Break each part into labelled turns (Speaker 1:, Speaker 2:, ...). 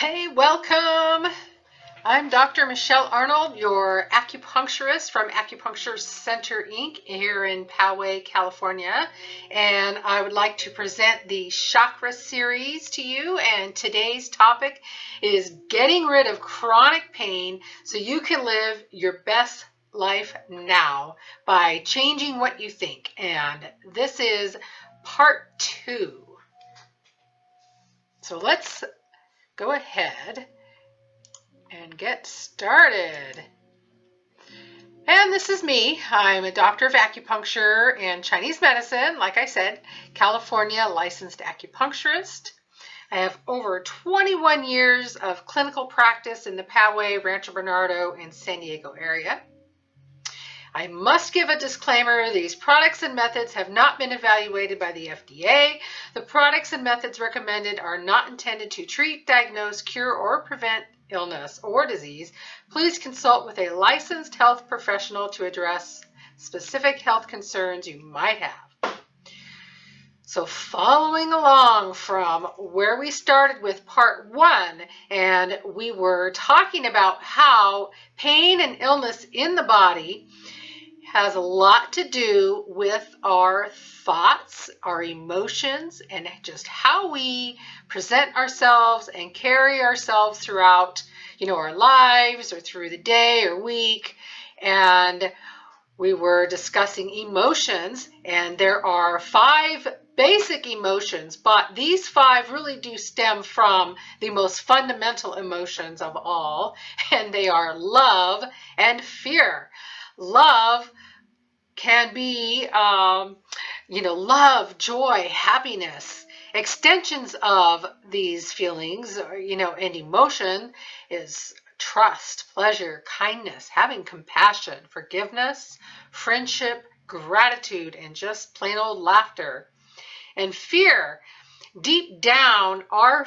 Speaker 1: Hey, welcome. I'm Dr. Michele Arnold, your acupuncturist from Acupuncture Center Inc. here in Poway, California. And I would like to present the Chakra Series to you. And today's topic is getting rid of chronic pain so you can live your best life now by changing what you think. And this is part 2. So let's go ahead and get started. And this is me. I'm a doctor of acupuncture and Chinese medicine, like I said, California licensed acupuncturist. I have over 21 years of clinical practice in the Poway, Rancho Bernardo, and San Diego area. I must give a disclaimer, these products and methods have not been evaluated by the FDA. The products and methods recommended are not intended to treat, diagnose, cure, or prevent illness or disease. Please consult with a licensed health professional to address specific health concerns you might have. So following along from where we started with part 1, and we were talking about how pain and illness in the body has a lot to do with our thoughts, our emotions, and just how we present ourselves and carry ourselves throughout, our lives or through the day or week. And we were discussing emotions, and there are 5 basic emotions, but these 5 really do stem from the most fundamental emotions of all, and they are love and fear. Love can be, love, joy, happiness. Extensions of these feelings, and emotion is trust, pleasure, kindness, having compassion, forgiveness, friendship, gratitude, and just plain old laughter. And fear, deep down, our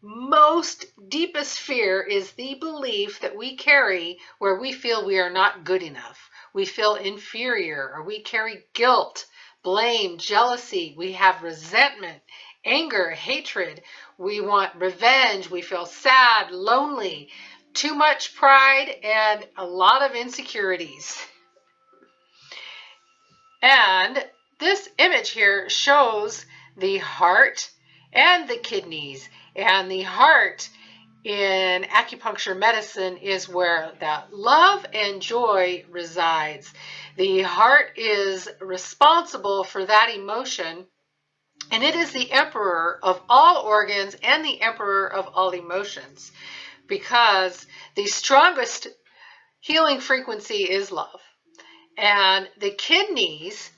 Speaker 1: most deepest fear is the belief that we carry where we feel we are not good enough. We feel inferior, or we carry guilt, blame, jealousy. We have resentment, anger, hatred. We want revenge. We feel sad, lonely, too much pride, and a lot of insecurities. And this image here shows the heart and the kidneys. And the heart in acupuncture medicine is where that love and joy resides. The heart is responsible for that emotion, and it is the emperor of all organs and the emperor of all emotions, because the strongest healing frequency is love. And the kidneys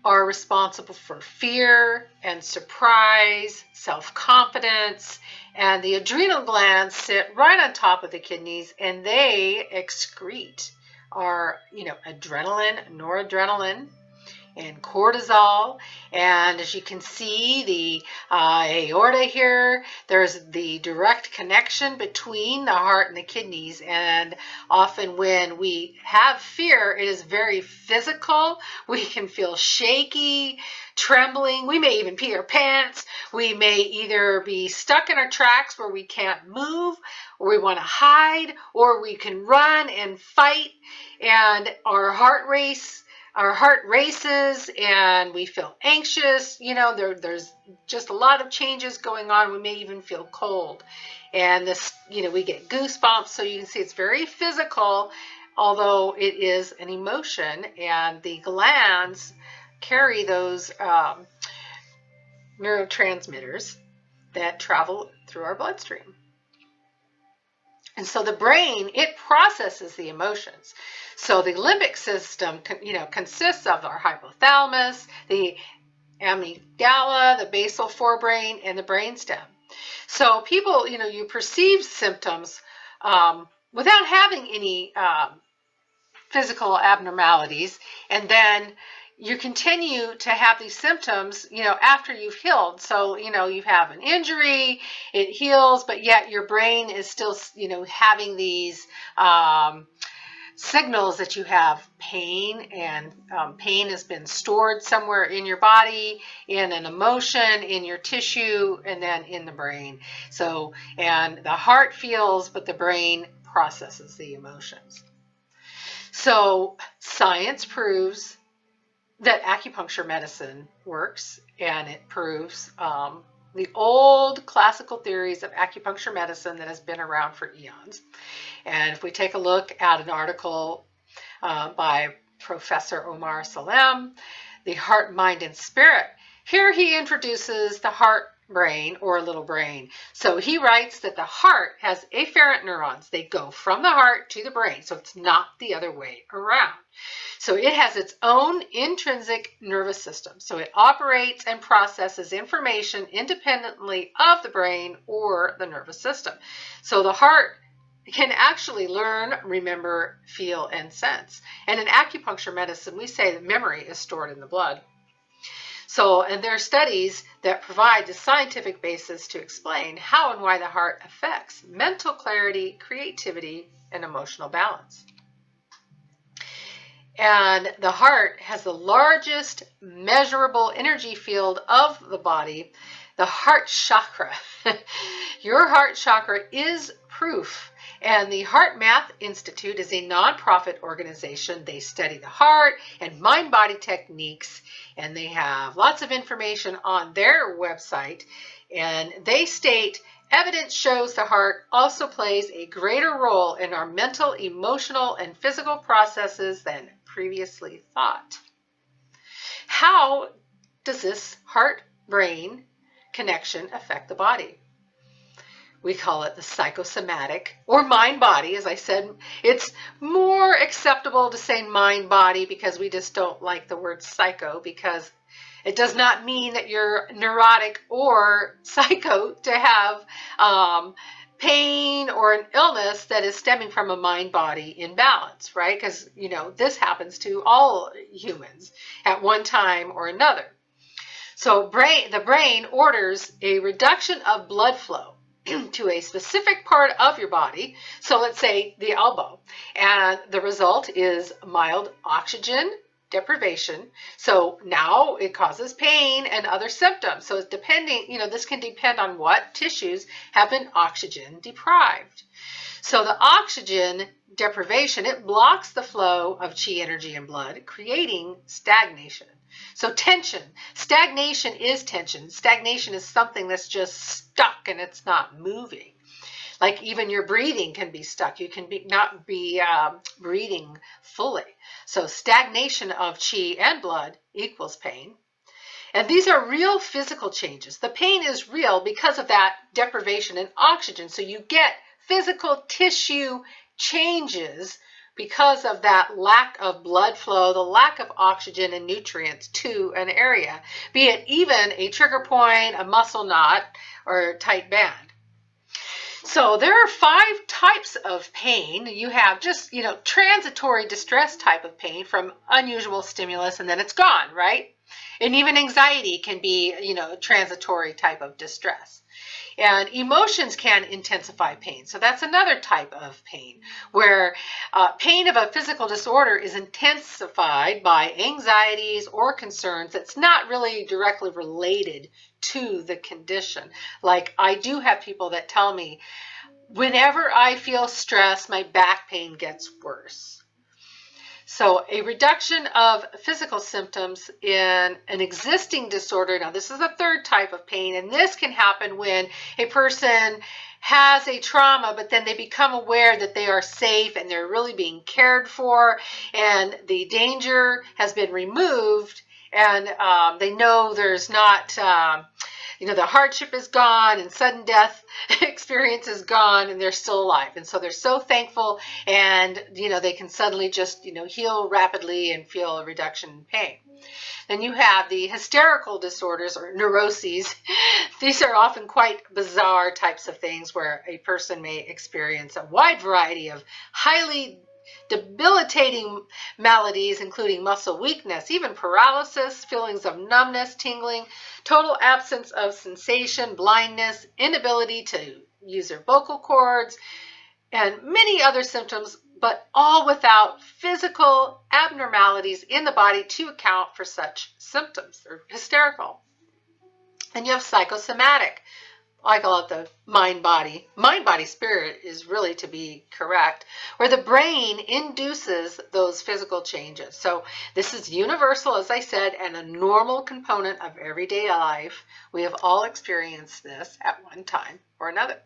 Speaker 1: are responsible for fear and surprise, self-confidence, and the adrenal glands sit right on top of the kidneys, and they excrete our, adrenaline, noradrenaline, and cortisol. And as you can see, the aorta here, there's the direct connection between the heart and the kidneys. And often when we have fear, it is very physical. We can feel shaky, trembling. We may even pee our pants. We may either be stuck in our tracks where we can't move, or we want to hide, or we can run and fight, and our heart races, and we feel anxious. There's just a lot of changes going on. We may even feel cold, and this, we get goosebumps. So you can see it's very physical, although it is an emotion, and the glands carry those neurotransmitters that travel through our bloodstream. And so the brain, it processes the emotions. So the limbic system, consists of our hypothalamus, the amygdala, the basal forebrain, and the brainstem. So people, you perceive symptoms without having any physical abnormalities, and then you continue to have these symptoms, after you've healed. So, you have an injury, it heals, but yet your brain is still, having these signals that you have pain, and pain has been stored somewhere in your body, in an emotion, in your tissue, and then in the brain. So, and the heart feels, but the brain processes the emotions. So science proves that acupuncture medicine works, and it proves the old classical theories of acupuncture medicine that has been around for eons. And if we take a look at an article by Professor Omar Salem, The Heart, Mind, and Spirit, here he introduces the heart brain, or little brain. So he writes that the heart has afferent neurons. They go from the heart to the brain, so it's not the other way around. So it has its own intrinsic nervous system. So it operates and processes information independently of the brain or the nervous system. So the heart can actually learn, remember, feel, and sense. And in acupuncture medicine, we say that memory is stored in the blood. So, and there are studies that provide the scientific basis to explain how and why the heart affects mental clarity, creativity, and emotional balance. And the heart has the largest measurable energy field of the body, the heart chakra. Your heart chakra is proof. And the Heart Math Institute is a nonprofit organization. They study the heart and mind-body techniques, and they have lots of information on their website. And they state, evidence shows the heart also plays a greater role in our mental, emotional, and physical processes than previously thought. How does this heart-brain connection affect the body? We call it the psychosomatic, or mind-body. As I said, it's more acceptable to say mind-body because we just don't like the word psycho, because it does not mean that you're neurotic or psycho to have pain or an illness that is stemming from a mind-body imbalance, right? Because, you know, this happens to all humans at one time or another. So the brain orders a reduction of blood flow to a specific part of your body. So let's say the elbow, and the result is mild oxygen deprivation. So now it causes pain and other symptoms. So it's depending, you know, this can depend on what tissues have been oxygen deprived. So the oxygen deprivation, it blocks the flow of chi energy in blood, creating stagnation. So tension, stagnation is tension. Stagnation is something that's just stuck and it's not moving. Like even your breathing can be stuck. You can not be breathing fully. So stagnation of chi and blood equals pain. And these are real physical changes. The pain is real because of that deprivation in oxygen. So you get physical tissue changes because of that lack of blood flow, the lack of oxygen and nutrients to an area, be it even a trigger point, a muscle knot, or a tight band. So there are 5 types of pain. You have just, you know, transitory distress type of pain from unusual stimulus, and then it's gone, right? And even anxiety can be, you know, transitory type of distress. And emotions can intensify pain. So that's another type of pain, where pain of a physical disorder is intensified by anxieties or concerns that's not really directly related to the condition. Like I do have people that tell me, whenever I feel stress, my back pain gets worse. So a reduction of physical symptoms in an existing disorder. Now this is the 3rd type of pain, and this can happen when a person has a trauma, but then they become aware that they are safe and they're really being cared for, and the danger has been removed, and they know there's not, you know, the hardship is gone and sudden death experience is gone, and they're still alive. And so they're so thankful, and, you know, they can suddenly just, you know, heal rapidly and feel a reduction in pain. Then you have the hysterical disorders, or neuroses. These are often quite bizarre types of things where a person may experience a wide variety of highly debilitating maladies, including muscle weakness, even paralysis, feelings of numbness, tingling, total absence of sensation, blindness, inability to use their vocal cords, and many other symptoms, but all without physical abnormalities in the body to account for such symptoms. They're hysterical. And you have psychosomatic. I call it the mind-body. Mind-body-spirit is really to be correct, where the brain induces those physical changes. So this is universal, as I said, and a normal component of everyday life. We have all experienced this at one time or another.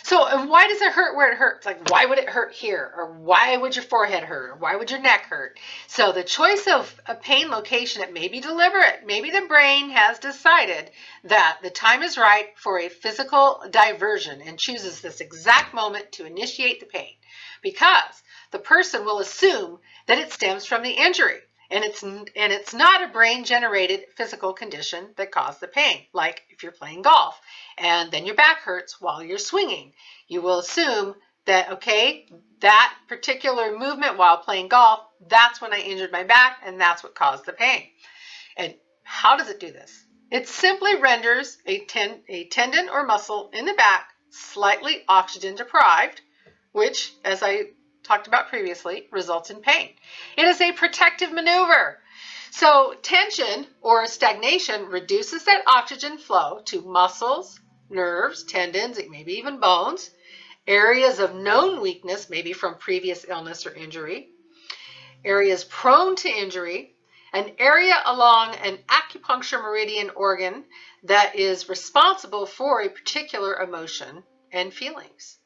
Speaker 1: So why does it hurt where it hurts? Like, why would it hurt here? Or why would your forehead hurt? Or why would your neck hurt? So the choice of a pain location, it may be deliberate. Maybe the brain has decided that the time is right for a physical diversion and chooses this exact moment to initiate the pain, because the person will assume that it stems from the injury. And it's not a brain-generated physical condition that caused the pain. Like if you're playing golf and then your back hurts while you're swinging, you will assume that, okay, that particular movement while playing golf, that's when I injured my back and that's what caused the pain. And how does it do this? It simply renders a tendon or muscle in the back slightly oxygen deprived, which, as I talked about previously, results in pain. It is a protective maneuver. So tension or stagnation reduces that oxygen flow to muscles, nerves, tendons, maybe even bones, areas of known weakness, maybe from previous illness or injury, areas prone to injury, an area along an acupuncture meridian organ that is responsible for a particular emotion and feelings.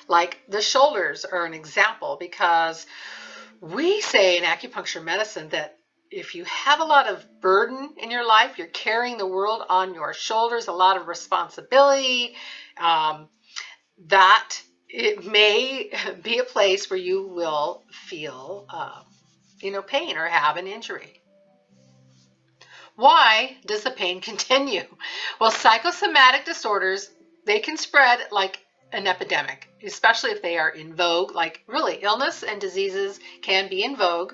Speaker 1: Like the shoulders are an example, because we say in acupuncture medicine that if you have a lot of burden in your life, you're carrying the world on your shoulders, a lot of responsibility, that it may be a place where you will feel, pain or have an injury. Why does the pain continue? Well, psychosomatic disorders, they can spread like an epidemic, especially if they are in vogue. Like really, illness and diseases can be in vogue.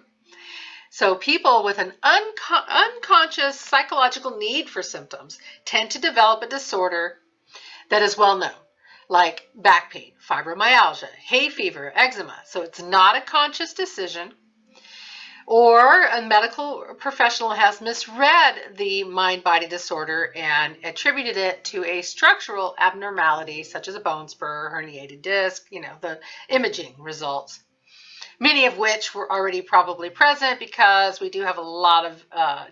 Speaker 1: So people with an unconscious psychological need for symptoms tend to develop a disorder that is well known, like back pain, fibromyalgia, hay fever, eczema. So it's not a conscious decision. Or a medical professional has misread the mind-body disorder and attributed it to a structural abnormality such as a bone spur, herniated disc, the imaging results, many of which were already probably present because we do have a lot of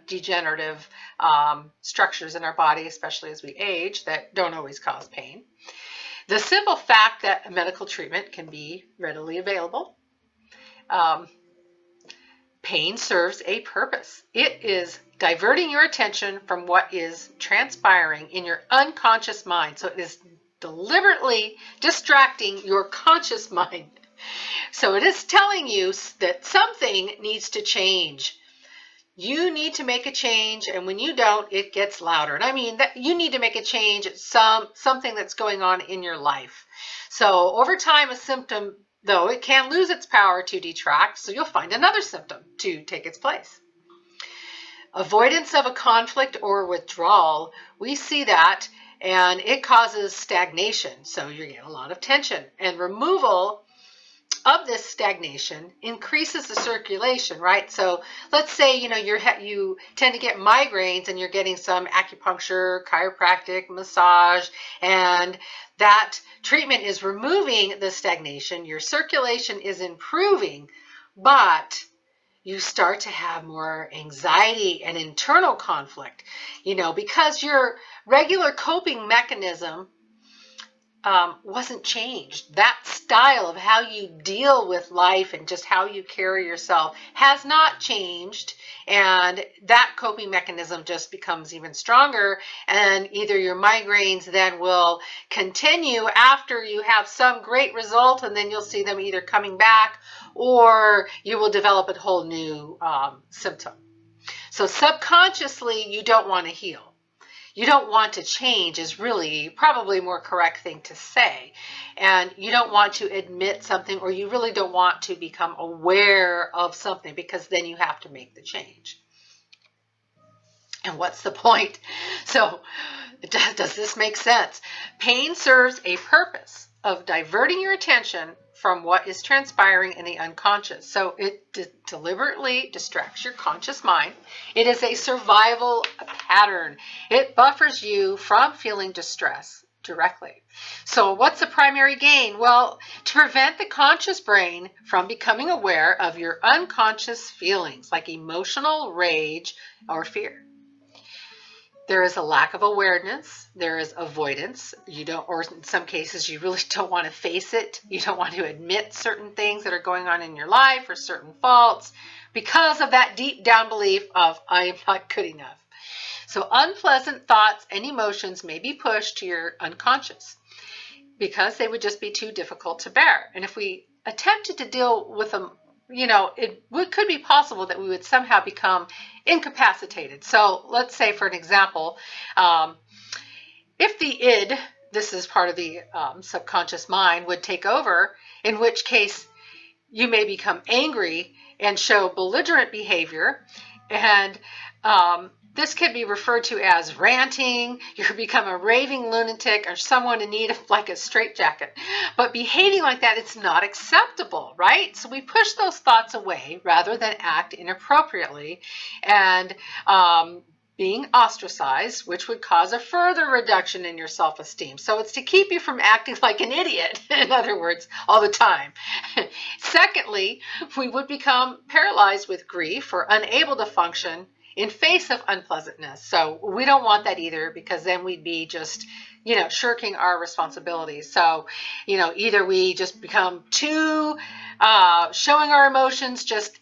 Speaker 1: degenerative structures in our body, especially as we age, that don't always cause pain. The simple fact that a medical treatment can be readily available. Pain serves a purpose. It is diverting your attention from what is transpiring in your unconscious mind. So it is deliberately distracting your conscious mind. So it is telling you that something needs to change. You need to make a change, and when you don't, it gets louder. And I mean that you need to make a change at something that's going on in your life. So over time, a symptom, though, it can lose its power to detract, so you'll find another symptom to take its place. Avoidance of a conflict or withdrawal, we see that, and it causes stagnation, so you get a lot of tension. And removal of this stagnation increases the circulation, right? So let's say, you tend to get migraines and you're getting some acupuncture, chiropractic, massage, and that treatment is removing the stagnation. Your circulation is improving, but you start to have more anxiety and internal conflict, because your regular coping mechanism wasn't changed. That style of how you deal with life and just how you carry yourself has not changed, and that coping mechanism just becomes even stronger, and either your migraines then will continue after you have some great result, and then you'll see them either coming back, or you will develop a whole new symptom. So subconsciously, you don't want to heal. You don't want to change is really probably a more correct thing to say. And you don't want to admit something, or you really don't want to become aware of something, because then you have to make the change. And what's the point? So does this make sense? Pain serves a purpose. of diverting your attention from what is transpiring in the unconscious. So it deliberately distracts your conscious mind. It is a survival pattern. It buffers you from feeling distress directly. So what's the primary gain? Well, to prevent the conscious brain from becoming aware of your unconscious feelings like emotional rage or fear. There is a lack of awareness. There is avoidance. You don't, or in some cases, you really don't want to face it. You don't want to admit certain things that are going on in your life or certain faults because of that deep down belief of I am not good enough. So unpleasant thoughts and emotions may be pushed to your unconscious because they would just be too difficult to bear. And if we attempted to deal with them, it could be possible that we would somehow become incapacitated. So let's say, for an example, if the id, this is part of the subconscious mind, would take over, in which case you may become angry and show belligerent behavior. And this could be referred to as ranting. You could become a raving lunatic or someone in need of like a straitjacket. But behaving like that, it's not acceptable, right? So we push those thoughts away rather than act inappropriately and being ostracized, which would cause a further reduction in your self-esteem. So it's to keep you from acting like an idiot, in other words, all the time. Secondly, we would become paralyzed with grief or unable to function in face of unpleasantness. So we don't want that either, because then we'd be just, shirking our responsibilities. So, either we just become too showing our emotions just,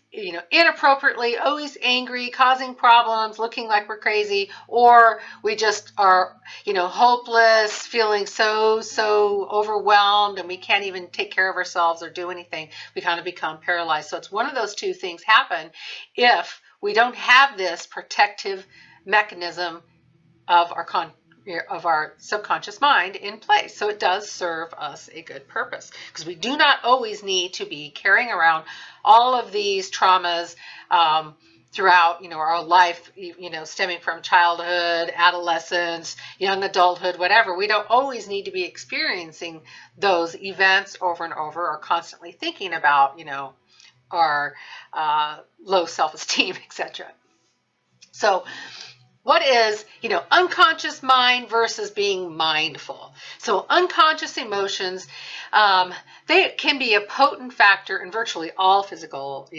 Speaker 1: inappropriately, always angry, causing problems, looking like we're crazy, or we just are, hopeless, feeling so overwhelmed, and we can't even take care of ourselves or do anything. We kind of become paralyzed. So it's one of those two things happen if we don't have this protective mechanism of our subconscious mind in place. So it does serve us a good purpose, because we do not always need to be carrying around all of these traumas throughout, our life, stemming from childhood, adolescence, young adulthood, whatever. We don't always need to be experiencing those events over and over, or constantly thinking about, our low self-esteem, etc. So what is, unconscious mind versus being mindful? So unconscious emotions, they can be a potent factor in virtually all physical,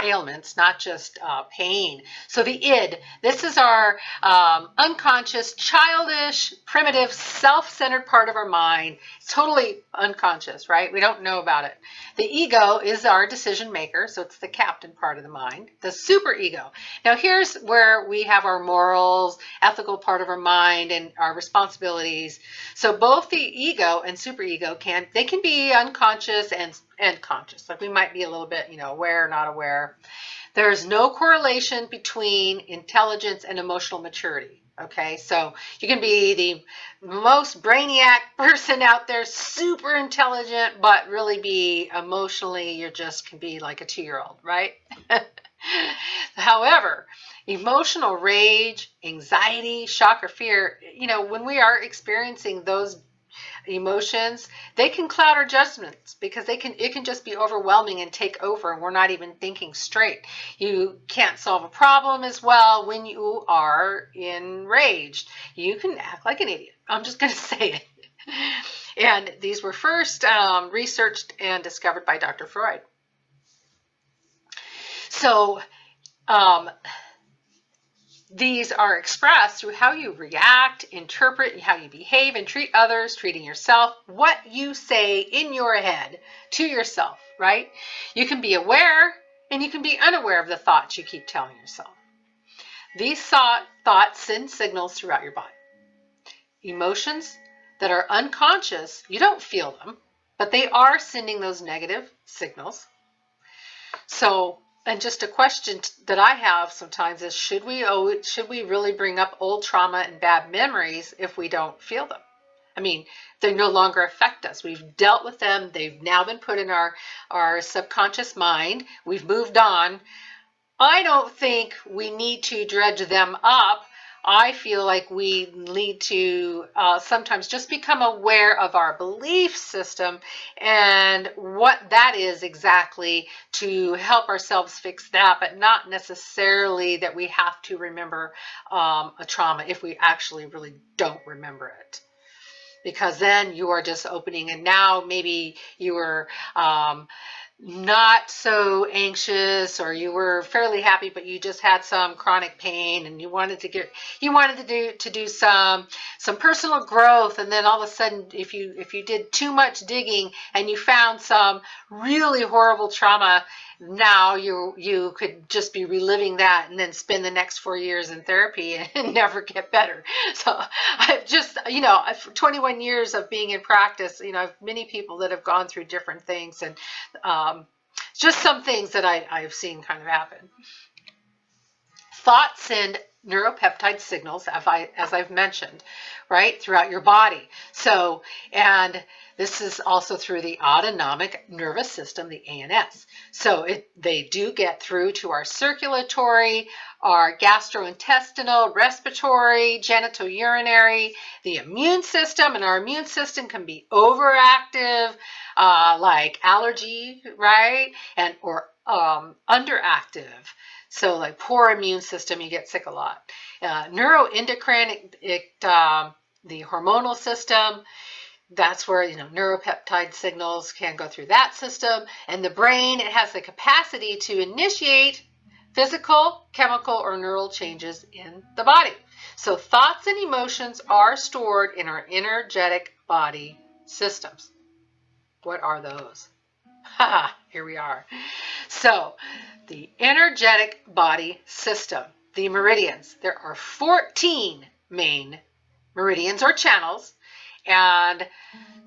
Speaker 1: ailments, not just pain. So the id, this is our unconscious, childish, primitive, self-centered part of our mind. It's totally unconscious, right? We don't know about it. The ego is our decision maker, so it's the captain part of the mind. The superego. Now here's where we have our morals, ethical part of our mind, and our responsibilities. So both the ego and superego can be unconscious and conscious. Like we might be a little bit, aware, not aware. There's no correlation between intelligence and emotional maturity. Okay, so you can be the most brainiac person out there, super intelligent, but really be emotionally, you just can be like a 2-year-old, right? However, emotional rage, anxiety, shock, or fear, when we are experiencing those emotions, they can cloud our judgments, because it can just be overwhelming and take over, and we're not even thinking straight. You can't solve a problem as well when you are enraged. You can act like an idiot. I'm just going to say it. And these were first researched and discovered by Dr. Freud. So these are expressed through how you react, interpret, how you behave and treat others, treating yourself, what you say in your head to yourself, right? You can be aware and you can be unaware of the thoughts you keep telling yourself. These thoughts send signals throughout your body. Emotions that are unconscious, you don't feel them, but they are sending those negative signals. So, and just a question that I have sometimes is, should we really bring up old trauma and bad memories if we don't feel them? I mean, they no longer affect us. We've dealt with them. They've now been put in our subconscious mind. We've moved on. I don't think we need to dredge them up. I feel like we need to sometimes just become aware of our belief system and what that is exactly to help ourselves fix that, but not necessarily that we have to remember a trauma if we actually really don't remember it. Because then you are just opening, and now maybe you were not so anxious, or you were fairly happy, but you just had some chronic pain, and you wanted to do some personal growth. And then all of a sudden, if you did too much digging and you found some really horrible trauma, now you could just be reliving that and then spend the next 4 years in therapy and never get better. So I've just, 21 years of being in practice, I've many people that have gone through different things, and just some things that I've seen kind of happen. Thoughts send neuropeptide signals, as I've mentioned, right, throughout your body. So, and this is also through the autonomic nervous system, the ANS. So they do get through to our circulatory, our gastrointestinal, respiratory, genitourinary, the immune system, and our immune system can be overactive, like allergy, right, and or underactive. So like poor immune system, you get sick a lot. Neuroendocrine, the hormonal system, that's where, neuropeptide signals can go through that system. And the brain, it has the capacity to initiate physical, chemical, or neural changes in the body. So thoughts and emotions are stored in our energetic body systems. What are those? Here we are. So the energetic body system, the meridians, there are 14 main meridians or channels, and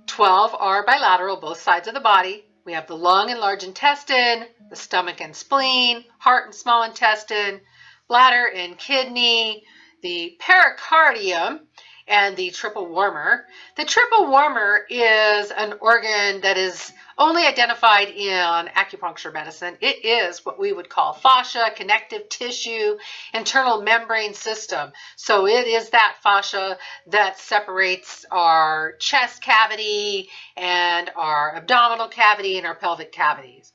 Speaker 1: 12 are bilateral, both sides of the body. We have the lung and large intestine, the stomach and spleen, heart and small intestine, bladder and kidney, the pericardium, and the triple warmer. The triple warmer is an organ that is only identified in acupuncture medicine. It is what we would call fascia, connective tissue, internal membrane system. So it is that fascia that separates our chest cavity and our abdominal cavity and our pelvic cavities.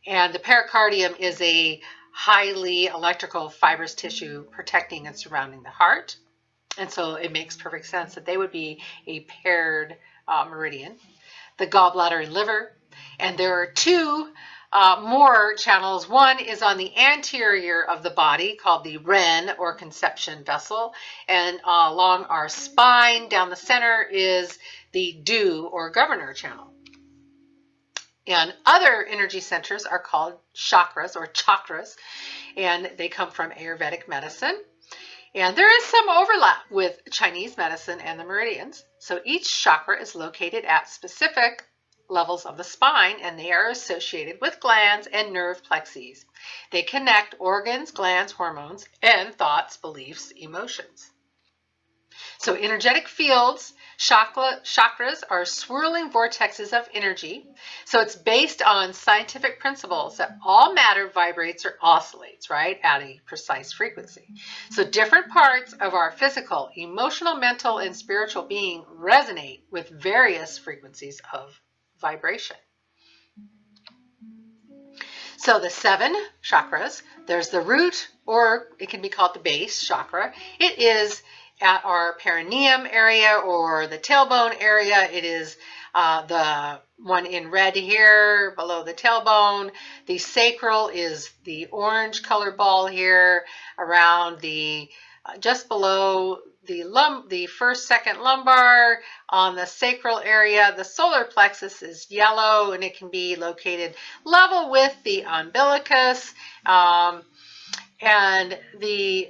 Speaker 1: And the pericardium is a highly electrical fibrous tissue protecting and surrounding the heart. And so it makes perfect sense that they would be a paired meridian. The gallbladder and liver. And there are two more channels. One is on the anterior of the body called the Ren or conception vessel. And along our spine down the center is the Du or governor channel. And other energy centers are called chakras or chakras. And they come from Ayurvedic medicine. And there is some overlap with Chinese medicine and the meridians. So each chakra is located at specific levels of the spine, and they are associated with glands and nerve plexes. They connect organs, glands, hormones, and thoughts, beliefs, emotions. So energetic fields, chakras are swirling vortexes of energy. So it's based on scientific principles that all matter vibrates or oscillates, right, at a precise frequency. So different parts of our physical, emotional, mental, and spiritual being resonate with various frequencies of vibration. So the 7 chakras, there's the root, or it can be called the base chakra. It is at our perineum area or the tailbone area. It is the one in red here below the tailbone. The sacral is the orange color ball here around the just below the first, second lumbar. On the sacral area, the solar plexus is yellow, and it can be located level with the umbilicus. And the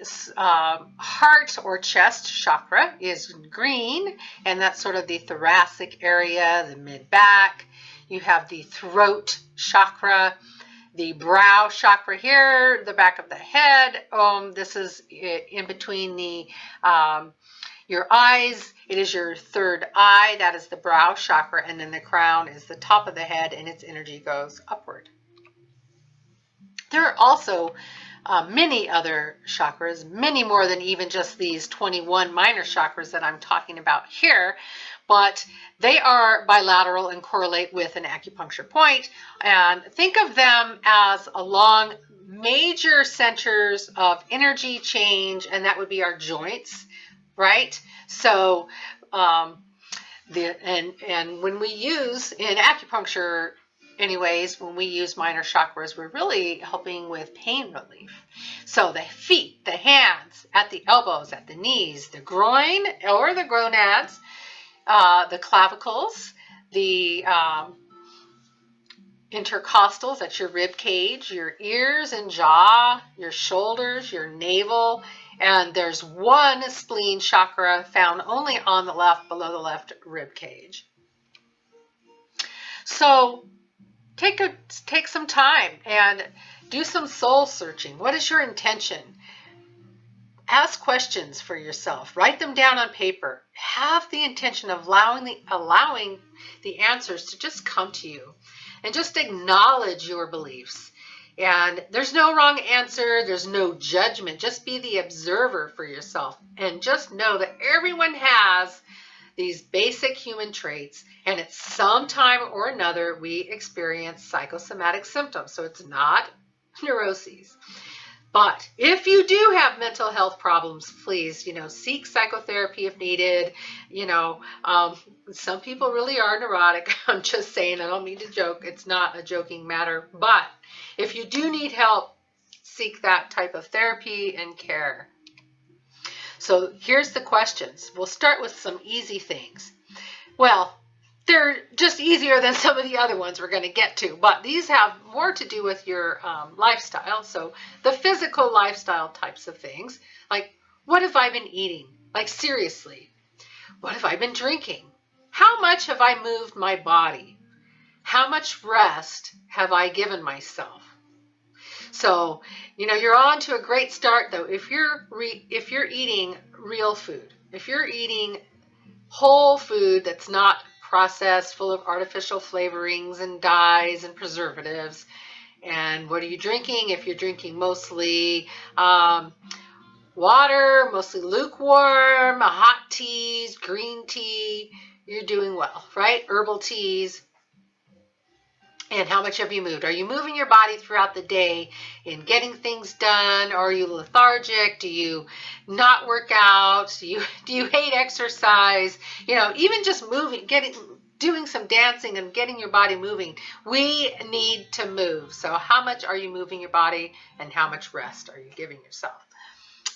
Speaker 1: heart or chest chakra is green, and that's sort of the thoracic area, the mid-back. You have the throat chakra, the brow chakra here, the back of the head. This is in between the your eyes. It is your third eye. That is the brow chakra, and then the crown is the top of the head, and its energy goes upward. There are also many other chakras, many more than even just these 21 minor chakras that I'm talking about here, but they are bilateral and correlate with an acupuncture point. And think of them as along major centers of energy change, and that would be our joints, right? So and when we use in acupuncture anyways, when we use minor chakras, we're really helping with pain relief. So the feet, the hands, at the elbows, at the knees, the groin or the gonads, the clavicles, the intercostals, that's your rib cage, your ears and jaw, your shoulders, your navel, and there's one spleen chakra found only on the left, below the left rib cage. So take some time and do some soul searching. What is your intention? Ask questions for yourself. Write them down on paper. Have the intention of allowing the answers to just come to you, and just acknowledge your beliefs. And there's no wrong answer. There's no judgment. Just be the observer for yourself, and just know that everyone has these basic human traits, and at some time or another we experience psychosomatic symptoms. So it's not neuroses. But if you do have mental health problems, please, seek psychotherapy if needed. Some people really are neurotic. I'm just saying, I don't mean to joke. It's not a joking matter. But if you do need help, seek that type of therapy and care. So here's the questions. We'll start with some easy things. Well, they're just easier than some of the other ones we're going to get to, but these have more to do with your lifestyle. So the physical lifestyle types of things, like what have I been eating? Like seriously, what have I been drinking? How much have I moved my body? How much rest have I given myself? So, you're on to a great start though. If you're eating real food, if you're eating whole food that's not processed, full of artificial flavorings and dyes and preservatives. And what are you drinking? If you're drinking mostly water, mostly lukewarm, hot teas, green tea, you're doing well, right? Herbal teas. And how much have you moved? Are you moving your body throughout the day in getting things done? Or are you lethargic? Do you not work out? Do you hate exercise? Even just moving, doing some dancing and getting your body moving. We need to move. So how much are you moving your body, and how much rest are you giving yourself?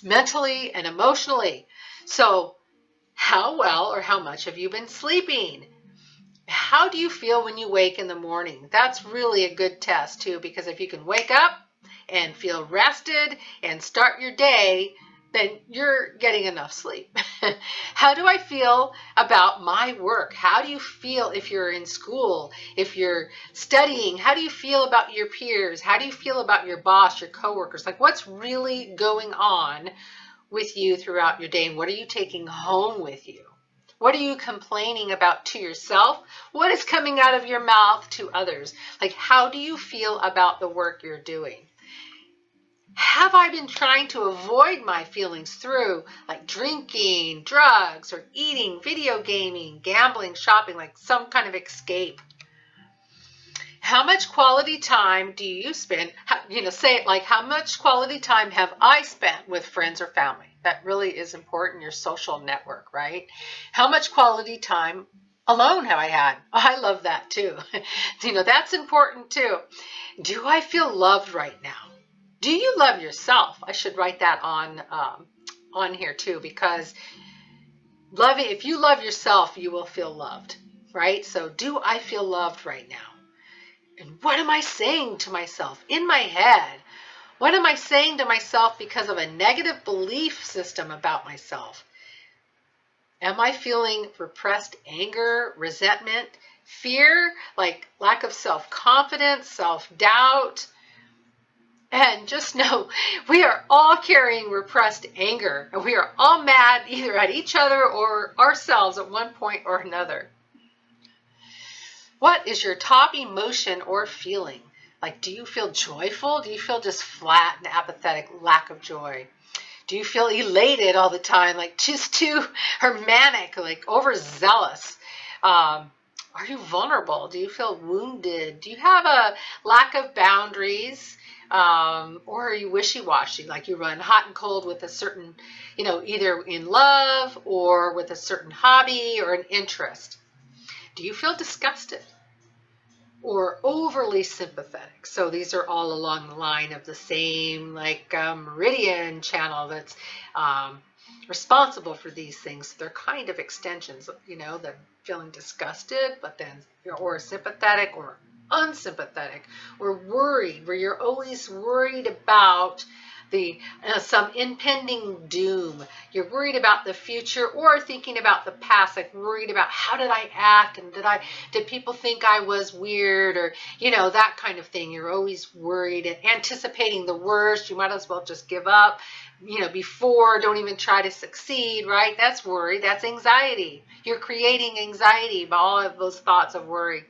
Speaker 1: Mentally and emotionally. So how well or how much have you been sleeping? How do you feel when you wake in the morning? That's really a good test too, because if you can wake up and feel rested and start your day, then you're getting enough sleep. How do I feel about my work? How do you feel if you're in school, if you're studying? How do you feel about your peers? How do you feel about your boss, your coworkers? Like, what's really going on with you throughout your day, and what are you taking home with you? What are you complaining about to yourself? What is coming out of your mouth to others? Like, how do you feel about the work you're doing? Have I been trying to avoid my feelings through like drinking, drugs, or eating, video gaming, gambling, shopping, like some kind of escape? How much quality time do you spend? Say it like, how much quality time have I spent with friends or family? That really is important, your social network, right? How much quality time alone have I had? I love that too. That's important too. Do I feel loved right now? Do you love yourself? I should write that on here too, because if you love yourself, you will feel loved, right? So do I feel loved right now? And what am I saying to myself in my head? What am I saying to myself because of a negative belief system about myself? Am I feeling repressed anger, resentment, fear, like lack of self-confidence, self-doubt? And just know, we are all carrying repressed anger, and we are all mad either at each other or ourselves at one point or another. What is your top emotion or feeling? Like, do you feel joyful? Do you feel just flat and apathetic, lack of joy? Do you feel elated all the time, like just too, or manic, like overzealous? Are you vulnerable? Do you feel wounded? Do you have a lack of boundaries? Or are you wishy-washy, like you run hot and cold with a certain, either in love or with a certain hobby or an interest? Do you feel disgusted or overly sympathetic? So these are all along the line of the same meridian channel that's responsible for these things. They're kind of extensions, that feeling disgusted, but then or sympathetic or unsympathetic or worried, where you're always worried about some impending doom. You're worried about the future or thinking about the past, like worried about how did I act and did people think I was weird, or that kind of thing. You're always worried and anticipating the worst. You might as well just give up before, don't even try to succeed, right? That's worry. That's anxiety. You're creating anxiety by all of those thoughts of worry.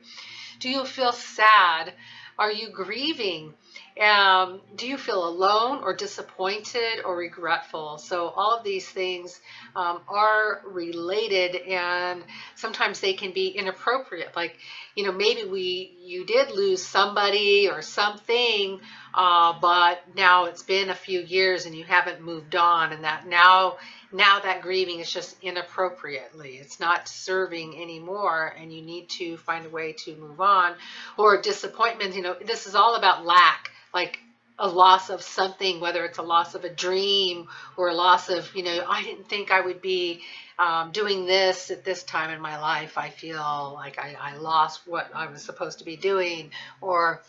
Speaker 1: Do you feel sad? Are you grieving? Do you feel alone or disappointed or regretful? So all of these things are related, and sometimes they can be inappropriate. Like, maybe you did lose somebody or something, but now it's been a few years and you haven't moved on, and that now that grieving is just inappropriately. It's not serving anymore, and you need to find a way to move on. Or disappointment, this is all about lack, like a loss of something, whether it's a loss of a dream or a loss of, I didn't think I would be doing this at this time in my life. I feel like I lost what I was supposed to be doing. Or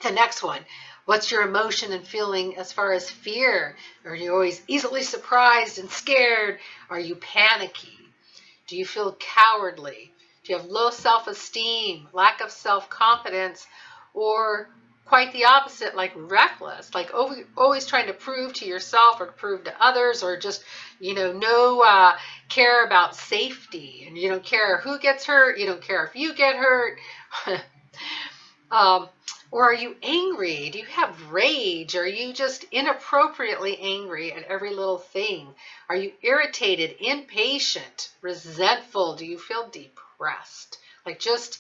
Speaker 1: the next one, what's your emotion and feeling as far as fear? Are you always easily surprised and scared? Are you panicky? Do you feel cowardly? Do you have low self-esteem, lack of self-confidence, or quite the opposite, like reckless, like always trying to prove to yourself or prove to others, or just, no care about safety, and you don't care who gets hurt, you don't care if you get hurt. Or are you angry? Do you have rage? Are you just inappropriately angry at every little thing? Are you irritated, impatient, resentful? Do you feel depressed? Like just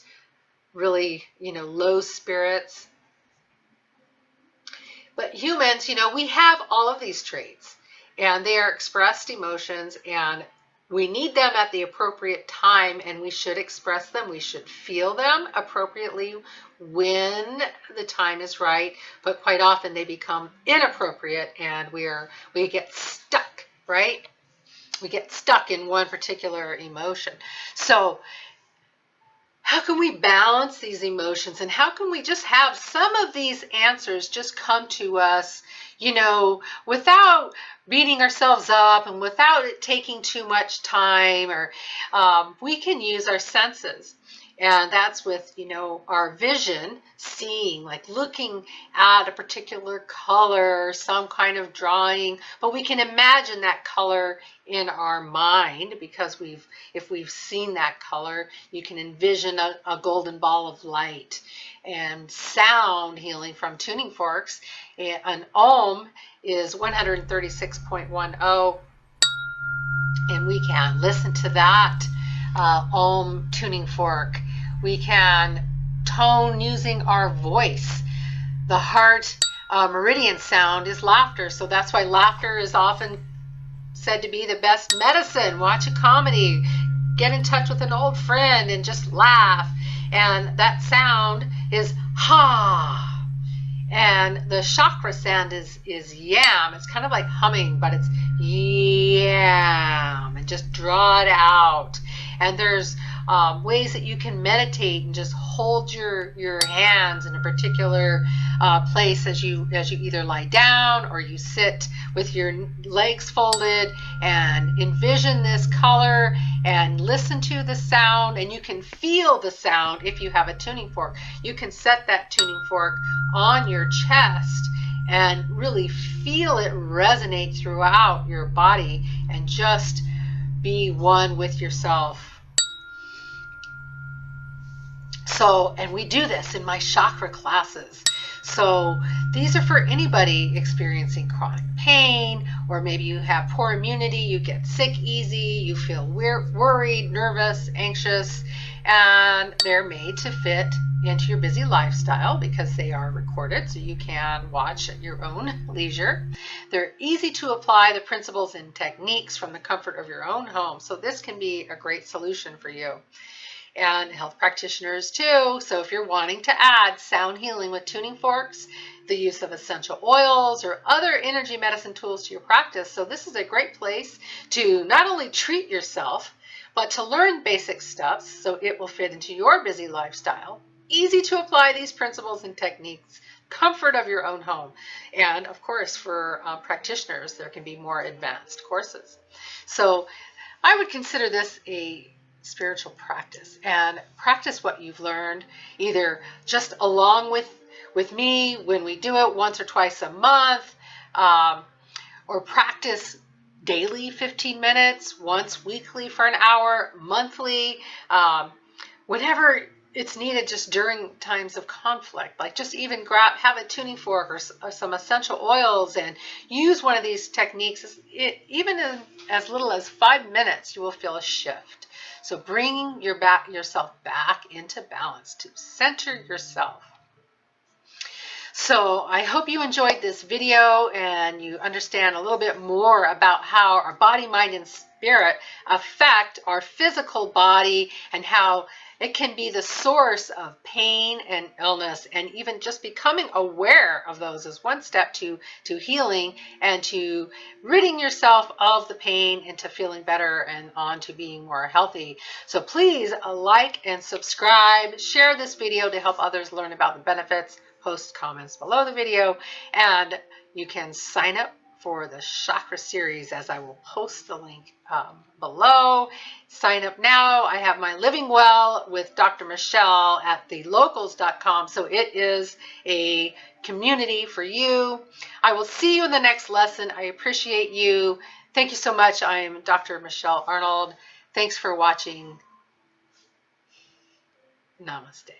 Speaker 1: really, low spirits? But humans, we have all of these traits, and they are expressed emotions, and we need them at the appropriate time, and we should express them. We should feel them appropriately when the time is right, but quite often they become inappropriate, and we get stuck, right? We get stuck in one particular emotion. So how can we balance these emotions, and how can we just have some of these answers just come to us, without beating ourselves up and without it taking too much time? Or we can use our senses, and that's with, our vision, seeing, like looking at a particular color or some kind of drawing, but we can imagine that color in our mind, because if we've seen that color, you can envision a golden ball of light. And sound healing from tuning forks, an ohm is 136.10, and we can listen to that ohm tuning fork. We can tone using our voice. The heart meridian sound is laughter, so that's why laughter is often said to be the best medicine. Watch a comedy, get in touch with an old friend and just laugh. And that sound is ha. And the chakra sound is yam. It's kind of like humming, but it's yam. And just draw it out. And there's ways that you can meditate and just hold your hands in a particular place as you either lie down or you sit with your legs folded, and envision this color and listen to the sound. And you can feel the sound. If you have a tuning fork, you can set that tuning fork on your chest and really feel it resonate throughout your body, and just be one with yourself. So, and we do this in my chakra classes. So these are for anybody experiencing chronic pain, or maybe you have poor immunity, you get sick easy, you feel worried, nervous, anxious, and they're made to fit into your busy lifestyle because they are recorded so you can watch at your own leisure. They're easy to apply the principles and techniques from the comfort of your own home. So this can be a great solution for you. And health practitioners too. So if you're wanting to add sound healing with tuning forks, the use of essential oils or other energy medicine tools to your practice, so this is a great place to not only treat yourself, but to learn basic steps so it will fit into your busy lifestyle. Easy to apply these principles and techniques, comfort of your own home. And of course, for practitioners, there can be more advanced courses. So I would consider this a spiritual practice, and practice what you've learned either just along with me when we do it once or twice a month, or practice daily 15 minutes, once weekly for an hour, monthly, whenever it's needed, just during times of conflict. Like just even have a tuning fork or some essential oils and use one of these techniques. Even in as little as 5 minutes, you will feel a shift. So bringing yourself back into balance to center yourself. So I hope you enjoyed this video and you understand a little bit more about how our body, mind, and spirit affect our physical body and how it can be the source of pain and illness, and even just becoming aware of those is one step to healing and to ridding yourself of the pain and to feeling better and on to being more healthy. So please like and subscribe, share this video to help others learn about the benefits, post comments below the video, and you can sign up for the Chakra Series as I will post the link below. Sign up now. I have my Living Well with Dr. Michele at thelocals.com, so it is a community for you. I will see you in the next lesson. I appreciate you. Thank you so much. I am Dr. Michele Arnold. Thanks for watching. Namaste.